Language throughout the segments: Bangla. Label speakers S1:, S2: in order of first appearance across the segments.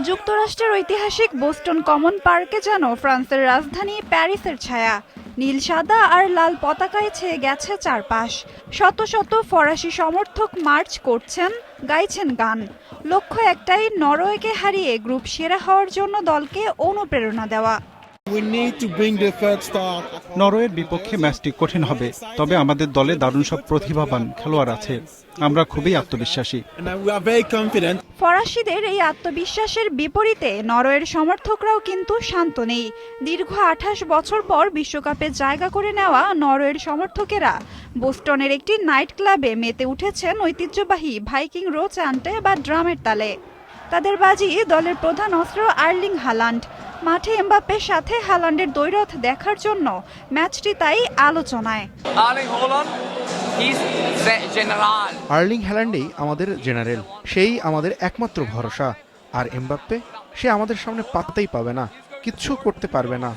S1: যুক্তরাষ্ট্রের ঐতিহাসিক বোস্টন কমন পার্কে যেন ফ্রান্সের রাজধানী প্যারিসের ছায়া। নীল, সাদা আর লাল পতাকায় ছেয়ে গেছে চারপাশ। শত শত ফরাসি সমর্থক মার্চ করছেন, গাইছেন গান। লক্ষ্য একটাই, নরওয়েকে হারিয়ে গ্রুপ সেরা হওয়ার জন্য দলকে অনুপ্রেরণা দেওয়া।
S2: নরওয়ের বিপক্ষে ম্যাচটি কঠিন হবে, তবে আমাদের দলে দারুণ সব প্রতিভাবান খেলোয়াড় আছে। আমরা খুবই আত্মবিশ্বাসী।
S1: ফরাসিদের এই আত্মবিশ্বাসের বিপরীতে নরওয়ের সমর্থকরাও কিন্তু শান্ত নেই। দীর্ঘ 28 বছর পর বিশ্বকাপে জায়গা করে নেওয়া নরওয়ের সমর্থকেরা বোস্টনের একটি নাইট ক্লাবে মেতে উঠেছেন ঐতিহ্যবাহী ভাইকিং রো চ্যান্টে বা ড্রামের তালে। তাদের বাজি দলের প্রধান অস্ত্র আর্লিং হালান্ড। মাঠে এমবাপ্পের সাথে হালান্ডের দ্বৈরথ দেখার জন্য ম্যাচটি তাই আলোচনায়।
S3: আর্লিং হ্যালান্ডই আমাদের জেনারেল, সেই আমাদের একমাত্র ভরসা। আর এমবাপ্পে, সে আমাদের সামনে পাততেই পাবে না, কিচ্ছু করতে পারবে না।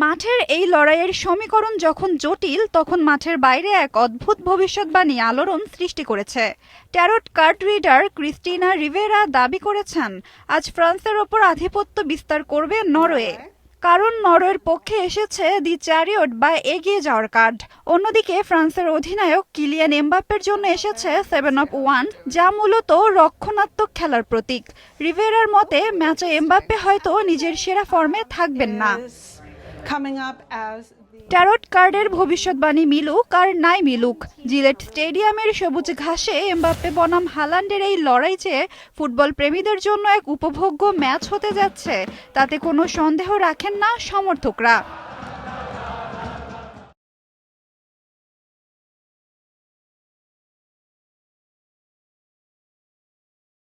S1: মাঠের এই লড়াইয়ের সমীকরণ যখন জটিল, তখন মাঠের বাইরে এক অদ্ভুত ভবিষ্যৎবাণী আলোড়ন সৃষ্টি করেছে। Tarot card reader Christina Rivera দাবি করেছেন, আজ ফ্রান্সের ওপর আধিপত্য বিস্তার করবে নরওয়ে। কারণ নরওয়ের পক্ষে এসেছে দি চ্যারিয়ট বা এগিয়ে যাওয়ার কার্ড। অন্যদিকে ফ্রান্সের অধিনায়ক কিলিয়ান এমবাপ্পের জন্য এসেছে 7 অফ 1, যা মূলত রক্ষণাত্মক খেলার প্রতীক। রিভেরার মতে, ম্যাচে এমবাপ্পে হয়তো নিজের সেরা ফর্মে থাকবেন না। ট্যারট কার্ডের ভবিষ্যৎবাণী মিলুক আর নাই মিলুক, জিলেট স্টেডিয়ামের সবুজ ঘাসে এমবাপ্পে বনাম হালান্ডের এই লড়াই যে ফুটবল প্রেমীদের জন্য এক উপভোগ্য ম্যাচ হতে যাচ্ছে, তাতে কোনো সন্দেহ রাখেন না সমর্থকরা।